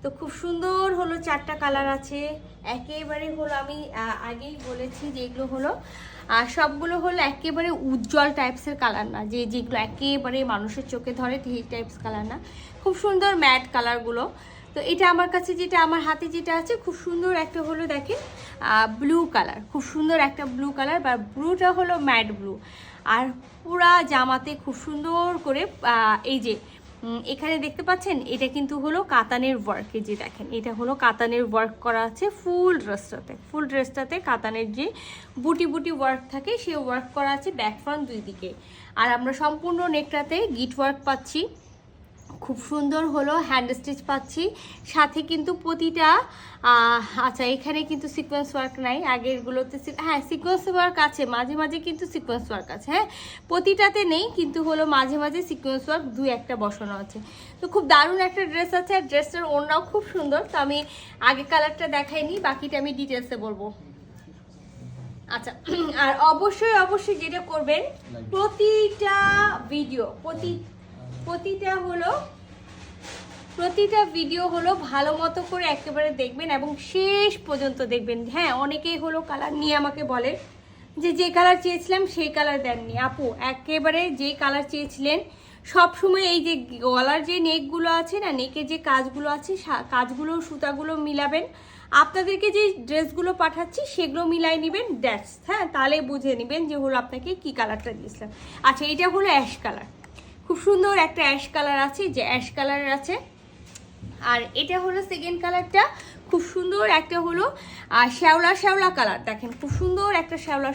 তো খুব সুন্দর হলো, 4টা কালার আছে একেবারে হলো। আমি আগেই বলেছি যে এগুলো হলো সবগুলো হলো একেবারে উজ্জ্বল টাইপসের কালার না, যেগুলো একেবারে মানুষের চোখে ধরে সেই টাইপস কালার না, খুব সুন্দর ম্যাট কালারগুলো। তো এটা আমার কাছে যেটা, আমার হাতে যেটা আছে খুব সুন্দর একটা হলো, দেখেন ব্লু কালার, খুব সুন্দর একটা ব্লু কালার, বা ব্লুটা হলো ম্যাট ব্লু। আর পুরা জামাতে খুব সুন্দর করে এই যে এখানে দেখতে পাচ্ছেন, এটা কিন্তু হলো কাতানের ওয়ার্ক। এই যে দেখেন, এটা হলো কাতানের ওয়ার্ক করা আছে ফুল ড্রেসটাতে কাতানের যে বুটি বুটি ওয়ার্ক থাকে সেই ওয়ার্ক করা আছে ব্যাক ফ্রন্ট দুই দিকে। আর আমরা সম্পূর্ণ নেকটাতে গিট ওয়ার্ক পাচ্ছি, খুব সুন্দর হলো হ্যান্ড স্টিচ পাচ্ছি। সাথে কিন্তু প্রতিটা আচ্ছা এখানে কিন্তু সিকোয়েন্স ওয়ার্ক নাই, আগেরগুলোতে হ্যাঁ সিকোয়েন্স ওয়ার্ক আছে, মাঝে মাঝে কিন্তু সিকোয়েন্স ওয়ার্ক আছে, হ্যাঁ প্রতিটাতে নেই কিন্তু হলো মাঝে মাঝে সিকোয়েন্স ওয়ার্ক দুই একটা বসানো আছে। তো খুব দারুণ একটা ড্রেস আছে, আর ড্রেসটার ওড়নাও খুব সুন্দর। তো আমি আগে কালারটা দেখাইনি, বাকিটা আমি ডিটেলসে বলবো। আচ্ছা, আর অবশ্যই যেটা করবেন, প্রতিটা ভিডিও প্রতিটা ভিডিও হলো ভালো মতো করে একেবারে দেখবেন এবং শেষ পর্যন্ত দেখবেন। হ্যাঁ, অনেকেই হলো কালার নিয়ে আমাকে বলে যে কালার চেয়েছিলাম সেই কালার দেননি। আপু একেবারে যে কালার চেয়েছিলেন সবসময় এই যে গলার যে নেকগুলো আছে না, নেকের যে কাজগুলো আছে, কাজগুলো সুতাগুলো মিলাবেন। আপনাদেরকে যে ড্রেসগুলো পাঠাচ্ছি সেগুলো মিলাই নেবেন, দ্যাটস, হ্যাঁ তাহলে বুঝে নেবেন যে হলো আপনাকে কি কালারটা দিয়েছিলাম। আচ্ছা, এটা হলো অ্যাশ কালার, খুব সুন্দর একটা অ্যাশ কালার আছে, যে অ্যাশ কালারের আছে। আর এটা হলো সেকেন্ড কালারটা, খুব সুন্দর একটা হলো শ্যাওলা কালার, দেখেন খুব সুন্দর একটা শ্যাওলা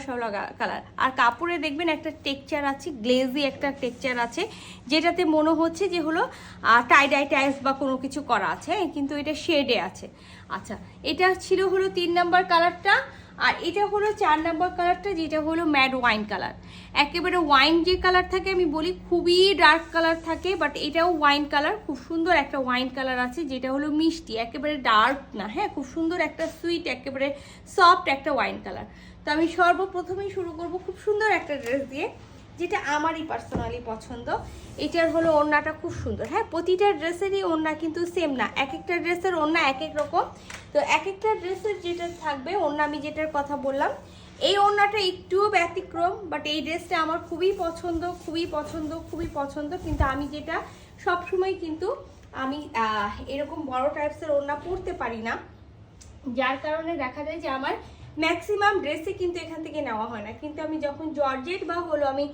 কালার। আর কাপড়ে দেখবেন একটা টেক্সচার আছে, গ্লেজি একটা টেক্সচার আছে, যেটাতে মনে হচ্ছে যে হলো টাইডাই টাইলস বা কোনো কিছু করা আছে, কিন্তু এটা শেডে আছে। আচ্ছা, এটা ছিল হলো 3 নাম্বার কালারটা। আর এটা হলো 4 নাম্বার কালারটা, যেটা হলো ম্যাড ওয়াইন কালার। একেবারে ওয়াইন যে কালার থাকে, আমি বলি খুবই ডার্ক কালার থাকে, বাট এটাও ওয়াইন কালার, খুব সুন্দর একটা ওয়াইন কালার আছে, যেটা হলো মিষ্টি, একেবারে ডার্ক না, হ্যাঁ খুব সুন্দর একটা সুইট, একেবারে সফট একটা ওয়াইন কালার। তো আমি সর্বপ্রথমেই শুরু করব খুব সুন্দর একটা ড্রেস দিয়ে, যেটা আমারই পার্সোনালি পছন্দ। এটার হলো ওড়নাটা খুব সুন্দর, হ্যাঁ প্রতিটা ড্রেসেরই ওড়না কিন্তু সেম না, এক একটা ড্রেসের ওড়না এক এক রকম। তো এক একটা ড্রেসের যেটা থাকবে ওড়না, আমি যেটার কথা বললাম এই ওড়নাটা একটুও ব্যতিক্রম, বাট এই ড্রেসটা আমার খুবই পছন্দ। কিন্তু আমি যেটা সবসময় কিন্তু আমি এরকম বড় টাইপসের ওড়না পরতে পারি না, যার কারণে দেখা যায় যে আমার ম্যাক্সিমাম ড্রেসে কিন্তু এখান থেকে নেওয়া হয় না। কিন্তু আমি যখন জর্জেট বা হলো আমি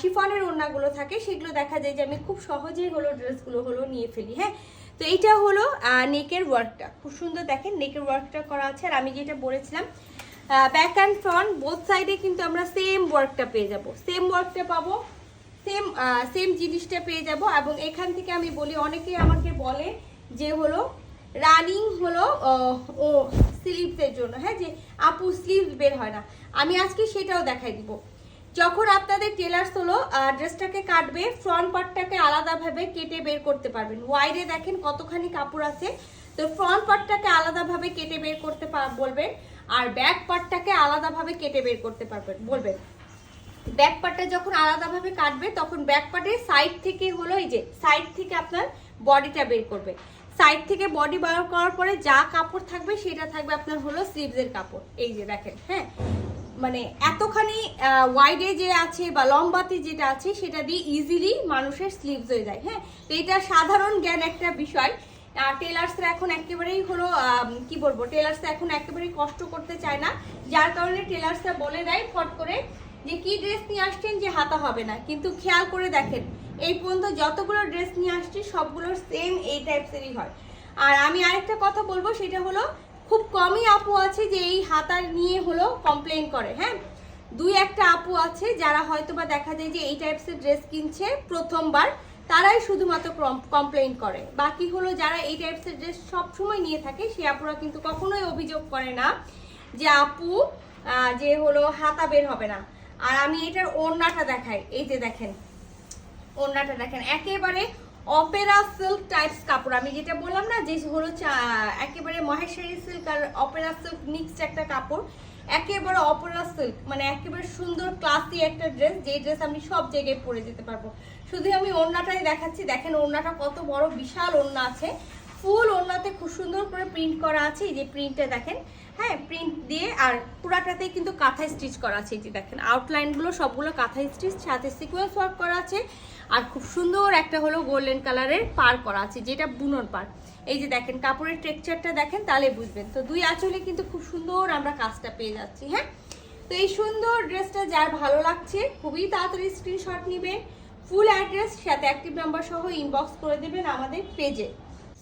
শিফনের ওড়নাগুলো থাকে, সেগুলো দেখা যায় যে আমি খুব সহজেই হলো ড্রেসগুলো হলো নিয়ে ফেলি। হ্যাঁ, তো এইটা হলো নেকের ওয়ার্কটা খুব সুন্দর, দেখেন নেকের ওয়ার্কটা করা আছে। আর আমি যেটা বলেছিলাম ব্যাক অ্যান্ড ফ্রন্ট বোথ সাইডে কিন্তু আমরা সেম ওয়ার্কটা পেয়ে যাব, সেম জিনিসটা পেয়ে যাব। এবং এখান থেকে আমি বলি, অনেকেই আমাকে বলে যে হলো রানিং হলো ও স্লিভসের জন্য, হ্যাঁ যে আপু স্লিভস বের হয় না, আমি আজকে সেটাও দেখাই দিব। যখন আপনাদের টেলার্স হলো ড্রেসটাকে কাটবে, ফ্রন্ট পার্টটাকে আলাদাভাবে কেটে বের করতে পারবেন। ওয়াইডে দেখেন কতখানি কাপড় আছে, তো ফ্রন্ট পার্টটাকে আলাদাভাবে কেটে বের করতে বলবেন, আর ব্যাক পার্টটাকে আলাদাভাবে কেটে বের করতে বলবেন। ব্যাক পার্টটা যখন আলাদাভাবে কাটবে, তখন ব্যাক পার্টের সাইড থেকে হলো এই যে সাইড থেকে আপনার বডিটা বের করবে। সাইড থেকে বডি বার করার পরে যা কাপড় থাকবে সেটা থাকবে আপনার হলো স্লিভসের কাপড়। এই যে দেখেন, হ্যাঁ মানে এতখানি ওয়াইডে যে আছে বা লম্বাতে যেটা আছে সেটা দিয়ে ইজিলি মানুষের স্লিভস হয়ে যায়। হ্যাঁ, তো এটা সাধারণ জ্ঞান একটা বিষয়। টেলার্সরা এখন একেবারেই হলো কি বলবো, টেলার্সরা এখন একেবারেই কষ্ট করতে চায় না, যার কারণে টেলার্সরা বলে দেয় ফট করে যে কি ড্রেস নিয়ে আসছেন যে হাতা হবে না। কিন্তু খেয়াল করে দেখেন, এই পর্যন্ত যতগুলো ড্রেস নিয়ে আসছি সবগুলোর সেম এই টাইপসেরই হয়। আর আমি আরেকটা কথা বলবো, সেটা হলো খুব কমই আপু আছে যে এই হাতা নিয়ে হলো কমপ্লেন করে। হ্যাঁ, 2-1টা আপু আছে যারা হয়তো বা দেখা যায় যে এই টাইপসের ড্রেস কিনছে প্রথমবার, তারাই শুধুমাত্র কমপ্লেন করে। বাকি হলো যারা এই টাইপসের ড্রেস সবসময় নিয়ে থাকে, সে আপুরা কিন্তু কখনোই অভিযোগ করে না যে আপু যে হলো হাতা বের হবে না। আর আমি এটার ওড়নাটা দেখাই, এই যে দেখেন ওড়নাটা দেখেন, একেবারে অপেরা সিল্ক টাইপস কাপড়। আমি যেটা বললাম না যে হলো একেবারে মহেশ্বরী সিল্ক আর অপেরা সিল্ক মিক্সড একটা কাপড়, একেবারে অপেরা সিল্ক, মানে একেবারে সুন্দর ক্লাসি একটা ড্রেস, যে ড্রেস আমি সব জায়গায় পরে যেতে পারবো। শুধু আমি ওড়নাটাই দেখাচ্ছি, দেখেন ওড়নাটা কত বড়, বিশাল ওড়না আছে, ফুল ওড়নাতে খুব সুন্দর করে প্রিন্ট করা আছে, এই যে প্রিন্টটা দেখেন, হ্যাঁ প্রিন্ট দিয়ে, আর পুরাটাতেই কিন্তু কাঁথা স্টিচ করা আছে, এই যে দেখেন আউটলাইনগুলো সবগুলো কাঁথা স্টিচ, সাথে সিকোয়েন্স ওয়ার্ক করা আছে, আর খুব সুন্দর একটা হলো গোল্ডেন কালারের পার করা আছে, যেটা বুনন পার। এই যে দেখেন কাপড়ের টেক্সচারটা দেখেন, তাহলে বুঝবেন। তো দুই আঁচলে কিন্তু খুব সুন্দর আমরা কাজটা পেয়ে যাচ্ছি। হ্যাঁ, তো এই সুন্দর ড্রেসটা যার ভালো লাগছে খুবই তাড়াতাড়ি স্ক্রিনশট নেবেন, ফুল অ্যাড্রেস সাথে অ্যাক্টিভ নাম্বার সহ ইনবক্স করে দেবেন আমাদের পেজে।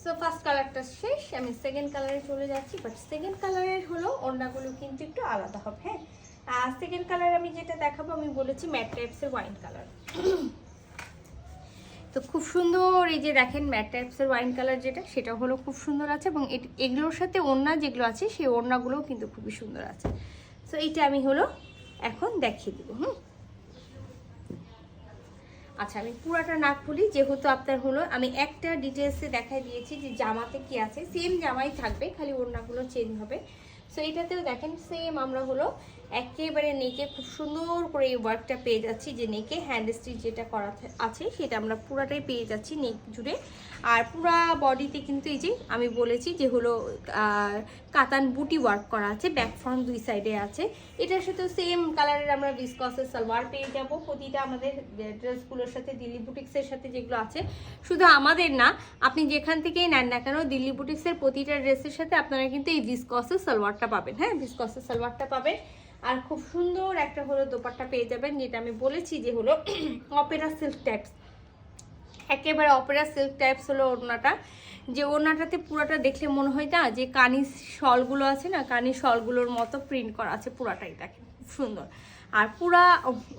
সো ফার্স্ট কালারটা শেষ, আমি সেকেন্ড কালারে চলে যাচ্ছি। বাট সেকেন্ড কালারের হলো ওড়নাগুলো কিন্তু একটু আলাদা হবে। হ্যাঁ, সেকেন্ড কালার আমি যেটা দেখাবো, আমি বলেছি ম্যাট টাইপসের ওয়াইন কালার। তো খুব সুন্দর, এই যে দেখেন ম্যাট টাইপসের ওয়াইন কালার যেটা, সেটা হলো খুব সুন্দর আছে, এবং এগুলোর সাথে ওড়না যেগুলো আছে সেই ওড়নাগুলোও কিন্তু খুবই সুন্দর আছে। সো এইটা আমি হলো এখন দেখিয়ে দিব। আচ্ছা, আমি পুরাটা না খুলি, যেহেতু আপনার হলো আমি একটা ডিটেলসে দেখাই দিয়েছি যে জামাতে কি আছে, সেম জামাই থাকবে, খালি ওড়নাগুলো চেঞ্জ হবে। সো এটাতেও দেখেন সেম আমরা হলো একেবারে নেকে খুব সুন্দর করে এই ওয়ার্কটা পেয়ে যাচ্ছি, যে নেকে হ্যান্ড স্টিচ যেটা করা আছে সেটা আমরা পুরাটাই পেয়ে যাচ্ছি নেক জুড়ে। আর পুরা বডিতে কিন্তু এই যে আমি বলেছি যে হলো কাতান বুটি ওয়ার্ক করা আছে, ব্যাক ফ্রন্ট দুই সাইডে আছে। এটার সাথেও সেম কালারের আমরা ভিসকসের সালোয়ার পেয়ে যাব প্রতিটা আমাদের ড্রেসগুলোর সাথে, দিল্লি বুটিক্সের সাথে যেগুলো আছে। শুধু আমাদের না, আপনি যেখান থেকেই নেন না কেন দিল্লি বুটিক্সের প্রতিটা ড্রেসের সাথে আপনারা কিন্তু এই ভিসকসের সালোয়ারটা পাবেন। হ্যাঁ, ভিসকসের সালোয়ারটা পাবেন, আর খুব সুন্দর একটা হলো দোপাট্টা পেয়ে যাবেন, যেটা আমি বলেছি যে হলো অপেরা সিল্ক টাইপস, একেবারে অপেরা সিল্ক টাইপস হলো ওড়নাটা। যে ওড়নাটাতে পুরোটা দেখলে মনে হয় না যে কানির শলগুলো আছে না, কানির শলগুলোর মতো প্রিন্ট করা আছে পুরাটাই, দেখেন খুব সুন্দর। আর পুরা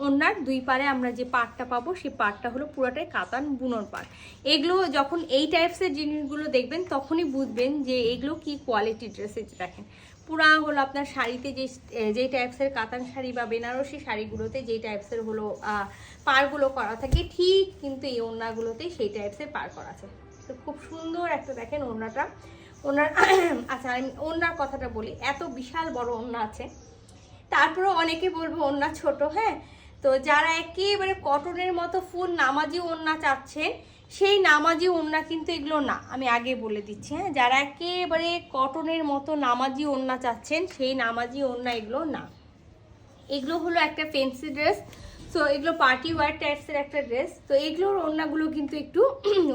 ওড়নার দুই পারে আমরা যে পাড়টা পাবো সেই পাড়টা হলো পুরাটাই কাতান বুনন পাড়। এগুলো যখন এই টাইপসের জিনিসগুলো দেখবেন তখনই বুঝবেন যে এগুলো কি কোয়ালিটি ড্রেসের। দেখেন পুরা হলো আপনার শাড়িতে যেই টাইপসের কাতান শাড়ি বা বেনারসি শাড়িগুলোতে যেই টাইপসের হলো পাড়গুলো করা থাকে, ঠিক কিন্তু এই ওড়নাগুলোতে সেই টাইপসের পাড় করা আছে। তো খুব সুন্দর একটা দেখেন ওড়নাটা, ওড়নার আচ্ছা আমি ওড়নার কথাটা বলি, এত বিশাল বড় ওড়না আছে, তারপরেও অনেকে বলবো ওড়না ছোট। হ্যাঁ, তো যারা একেবারে কটনের মতো ফুল নামাজি ওড়না চাচ্ছেন, সেই নামাজি ওড়না কিন্তু এগুলো না, আমি আগে বলে দিচ্ছি। হ্যাঁ, যারা একেবারে কটনের মতো নামাজি ওড়না চাচ্ছেন, সেই নামাজি ওড়না এগুলো না, এগুলো হলো একটা ফ্যান্সি ড্রেস। সো এগুলো পার্টি ওয়্যার টাইপসের একটা ড্রেস। তো এগুলোর ওড়নাগুলো কিন্তু একটু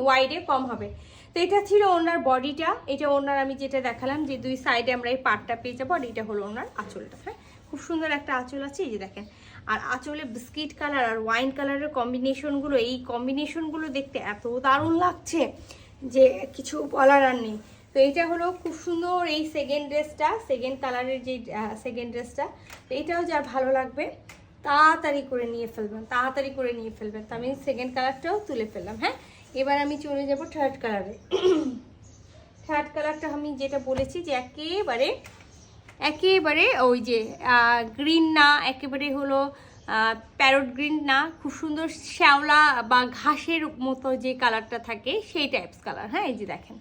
ওয়াইডে কম হবে। তো এটা ছিল ওড়নার বডিটা, এটা ওড়নার আমি যেটা দেখালাম যে দুই সাইডে আমরা এই পার্টটা পেয়ে যাবো, আর এটা হলো ওড়নার আঁচলটা। হ্যাঁ, খুব সুন্দর একটা আঁচল আছে, এই যে দেখেন। আর আঁচলে বিস্কিট কালার আর ওয়াইন কালারের কম্বিনেশনগুলো, এই কম্বিনেশনগুলো দেখতে এত দারুণ লাগছে যে কিছু বলার আর নেই। তো এইটা হলো খুব সুন্দর এই সেকেন্ড ড্রেসটা, সেকেন্ড কালারের যে সেকেন্ড ড্রেসটা। তো এটাও যার ভালো লাগবে তাড়াতাড়ি করে নিয়ে ফেলবেন, তাড়াতাড়ি করে নিয়ে ফেলবেন। তো আমি সেকেন্ড কালারটাও তুলে ফেললাম। হ্যাঁ, এবার আমি চলে যাব থার্ড কালারে। থার্ড কালারটা আমি যেটা বলেছি যে একেবারে ওই যে গ্রিন না, একেবারে হলো প্যারট গ্রিন না, খুব সুন্দর শ্যাওলা বা ঘাসের মতো যে কালারটা থাকে সেই টাইপস কালার। হ্যাঁ, এই যে দেখেন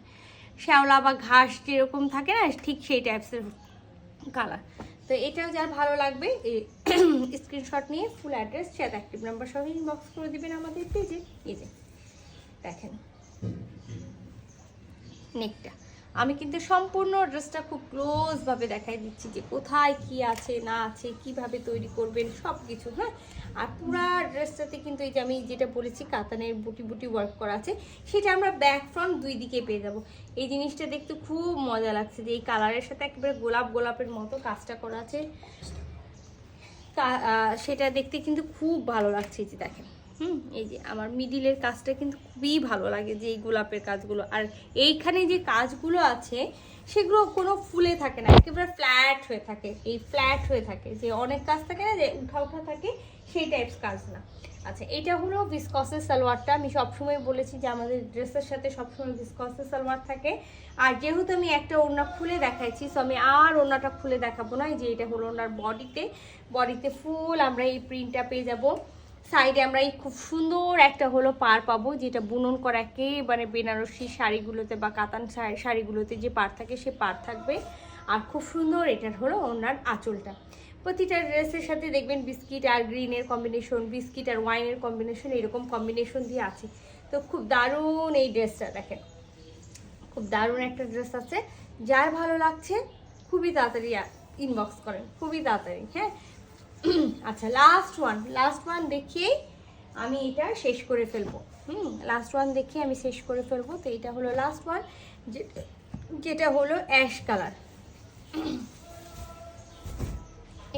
শ্যাওলা বা ঘাস যেরকম থাকে না, ঠিক সেই টাইপসের কালার। তো এটাও যার ভালো লাগবে স্ক্রিনশট নিয়ে ফুল অ্যাড্রেস সাথে অ্যাক্টিভ নাম্বার সহ ইনবক্স করে দিবেন আমাদের পেজে। এই যে দেখেন নেকটা, আমি কিন্তু সম্পূর্ণ ড্রেসটা খুব ক্লোজভাবে দেখাই দিচ্ছি যে কোথায় কি আছে না আছে, কিভাবে তৈরি করবেন সব কিছু। হ্যাঁ, আর পুরা ড্রেসটাতে কিন্তু এই যে আমি যেটা বলেছি কাতানের বুটি বুটি ওয়ার্ক করা আছে, সেটা আমরা ব্যাক ফ্রন্ট দুই দিকে পেয়ে যাব। এই জিনিসটা দেখতে খুব মজা লাগছে যে এই কালারের সাথে একেবারে গোলাপের মতো কাজটা করা আছে, সেটা দেখতে কিন্তু খুব ভালো লাগছে। যে দেখেন এই যে আমার মিডিলের কাজটা কিন্তু খুবই ভালো লাগে, যে এই গোলাপের কাজগুলো, আর এইখানে যে কাজগুলো আছে সেগুলো কোনো ফুলে থাকে না, একেবারে ফ্ল্যাট হয়ে থাকে। এই ফ্ল্যাট হয়ে থাকে যে অনেক কাজ থাকে না যে উঠা থাকে, সেই টাইপস কাজ না। আচ্ছা, এটা হলো ভিসকসের সালোয়ারটা। আমি সবসময় বলেছি যে আমাদের ড্রেসের সাথে সবসময় ভিসকসের সালোয়ার থাকে। আর যেহেতু আমি একটা ওড়না খুলে দেখাইছি, সো আমি আর ওড়নাটা খুলে দেখাবো না। যে এটা হলো ওনার বডিতে ফুল আমরা এই প্রিন্টটা পেয়ে যাব। সাইডে আমরা এই খুব সুন্দর একটা হলো পার পাবো, যেটা বুনন করা একেবারে বেনারসি শাড়িগুলোতে বা কাতান শাড়িগুলোতে যে পার থাকে সে পার থাকবে। আর খুব সুন্দর এটার হলো ওনার আঁচলটা। প্রতিটা ড্রেসের সাথে দেখবেন বিস্কিট আর গ্রিনের কম্বিনেশন, বিস্কিট আর ওয়াইনের কম্বিনেশন, এরকম কম্বিনেশন দিয়ে আছে। তো খুব দারুণ এই ড্রেসটা দেখেন, খুব দারুণ একটা ড্রেস আছে, যার ভালো লাগছে খুবই তাড়াতাড়ি ইনবক্স করেন, খুবই তাড়াতাড়ি। হ্যাঁ আচ্ছা, লাস্ট ওয়ান দেখিয়েই আমি এটা শেষ করে ফেলবো। লাস্ট ওয়ান দেখিয়ে আমি শেষ করে ফেলবো। তো এটা হলো লাস্ট ওয়ান, যেটা হলো অ্যাশ কালার।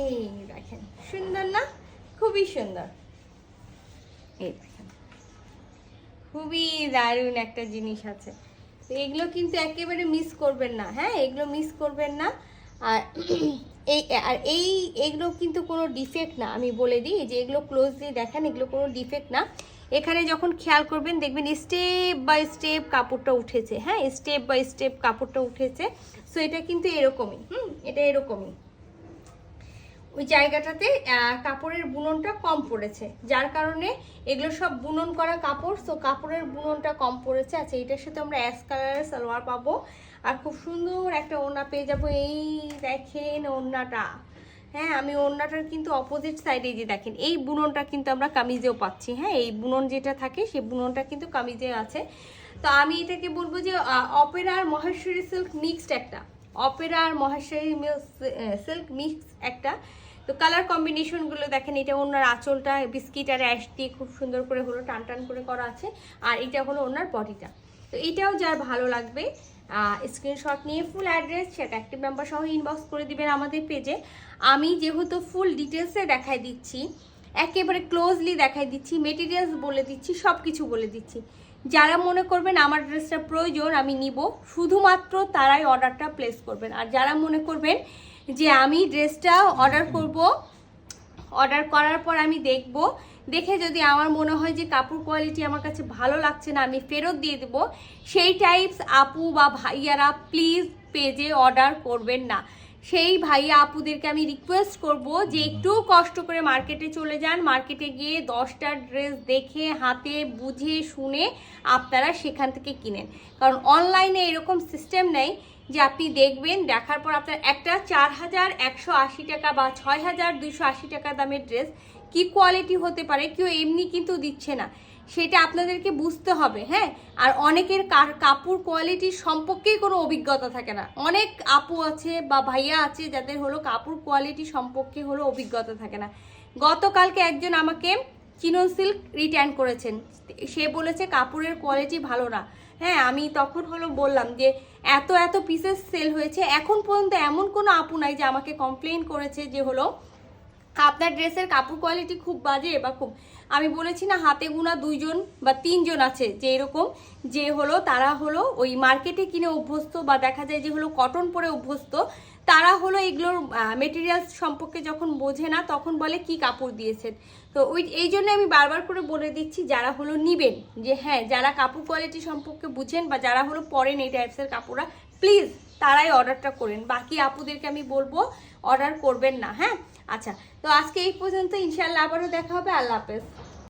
এই দেখেন, সুন্দর না? খুবই সুন্দর। এই দেখেন, খুবই দারুণ একটা জিনিস আছে। তো এগুলো কিন্তু একেবারে মিস করবেন না। হ্যাঁ, এগুলো মিস করবেন না। আর এইগুলো কিন্তু কোনো ডিফেক্ট না, আমি বলে দিই যে এগুলো ক্লোজলি দেখেন, এগুলো কোনো ডিফেক্ট না। এখানে যখন খেয়াল করবেন দেখবেন স্টেপ বাই স্টেপ কাপড়টা উঠেছে। হ্যাঁ, স্টেপ বাই স্টেপ কাপড়টা উঠেছে। সো এটা কিন্তু এরকমই, এটা এরকমই। ওই জায়গাটাতে কাপড়ের বুননটা কম পড়েছে, যার কারণে এগুলো সব বুনন করা কাপড়। সো কাপড়ের বুননটা কম পড়েছে। আচ্ছা, এটার সাথে আমরা অ্যাশ কালারের সালোয়ার পাবো, আর খুব সুন্দর একটা ওড়না পেয়ে যাবো। এই দেখেন ওড়নাটা। হ্যাঁ, আমি ওড়নাটার কিন্তু অপোজিট সাইডে যে দেখেন, এই বুননটা কিন্তু আমরা কামিজেও পাচ্ছি। হ্যাঁ, এই বুনন যেটা থাকে সেই বুননটা কিন্তু কামিজে আছে। তো আমি এটাকে বলবো যে অপেরা আর মহেশ্বরী সিল্ক মিক্সড একটা, অপেরা আর মহেশ্বরী সিল্ক মিক্স একটা। তো কালার কম্বিনেশনগুলো দেখেন, এটা ওনার আঁচলটা বিস্কিট আর অ্যাশ দিয়ে খুব সুন্দর করে হলো টান টান করে করা আছে, আর এটা হলো ওনার বডিটা। তো এটাও যার ভালো লাগবে স্ক্রিনশট নিয়ে ফুল অ্যাড্রেস সেটা অ্যাক্টিভ নাম্বার সহ ইনবক্স করে দিবেন আমাদের পেজে। আমি যেহেতু ফুল ডিটেলসে দেখাই দিচ্ছি, একেবারে ক্লোজলি দেখাই দিচ্ছি, মেটেরিয়ালস বলে দিচ্ছি, সব কিছু বলে দিচ্ছি। যারা মনে করবেন আমার ড্রেসটা প্রয়োজন আমি নিব, শুধুমাত্র তারাই অর্ডারটা প্লেস করবেন। আর যারা মনে করবেন যে আমি ড্রেসটা অর্ডার করব, অর্ডার করার পর আমি দেখে যদি আমার মনে হয় যে কাপড় কোয়ালিটি আমার কাছে ভালো লাগছে না, আমি ফেরত দিয়ে দেব, সেই টাইপস আপু বা ভাইয়ারা প্লিজ পেজে অর্ডার করবেন না। সেই ভাইয়া আপুদেরকে আমি রিকোয়েস্ট করব যে একটু কষ্ট করে মার্কেটে চলে যান, মার্কেটে গিয়ে 10টা ড্রেস দেখে হাতে বুঝে শুনে আপনারা সেখান থেকে কিনেন। কারণ অনলাইনে এরকম সিস্টেম নেই যে আপনি দেখবেন, দেখার পর আপনার একটা 4180 টাকা বা 6280 টাকা দামের ড্রেস কি কোয়ালিটি হতে পারে কেউ এমনি কিন্তু দিচ্ছে না, সেটা আপনাদেরকে বুঝতে হবে। হ্যাঁ, আর অনেকের কাপড় কোয়ালিটির সম্পর্কেই কোনো অভিজ্ঞতা থাকে না। অনেক আপু আছে বা ভাইয়া আছে যাদের হলো কাপড় কোয়ালিটি সম্পর্কে হলো অভিজ্ঞতা থাকে না। গতকালকে একজন আমাকে চিনন সিল্ক রিটার্ন করেছেন, সে বলেছে কাপড়ের কোয়ালিটি ভালো না। হ্যাঁ, আমি তখন হলো বললাম যে এত পিসেস সেল হয়েছে, এখন পর্যন্ত এমন কোনো আপু নাই যে আমাকে কমপ্লেন করেছে যে হলো আপনার ড্রেসের কাপড় কোয়ালিটি খুব বাজে বা খুব। আমি বলেছি না, হাতে গোনা 2জন বা 3জন আছে যে এরকম, যে হলো তারা হলো ওই মার্কেটে কিনে অভ্যস্ত বা দেখা যায় যে হলো কটন পরে অভ্যস্ত, তারা হলো এগুলোর মেটেরিয়ালস সম্পর্কে যখন বোঝে না তখন বলে কি কাপড় দিয়েছেন। তো এই জন্য আমি বারবার করে বলে দিচ্ছি যারা হলো নিবেন, যে হ্যাঁ যারা কাপড় কোয়ালিটি সম্পর্কে বুঝেন বা যারা হলো পরেন এই টাইপসের কাপড়রা, প্লিজ তারাই অর্ডারটা করেন। বাকি আপুদেরকে আমি বলবো অর্ডার করবেন না। হ্যাঁ, আচ্ছা, তো আজকে এই পর্যন্ত, ইনশাআল্লাহ আবারও দেখা হবে। আল্লাহ হাফেজ।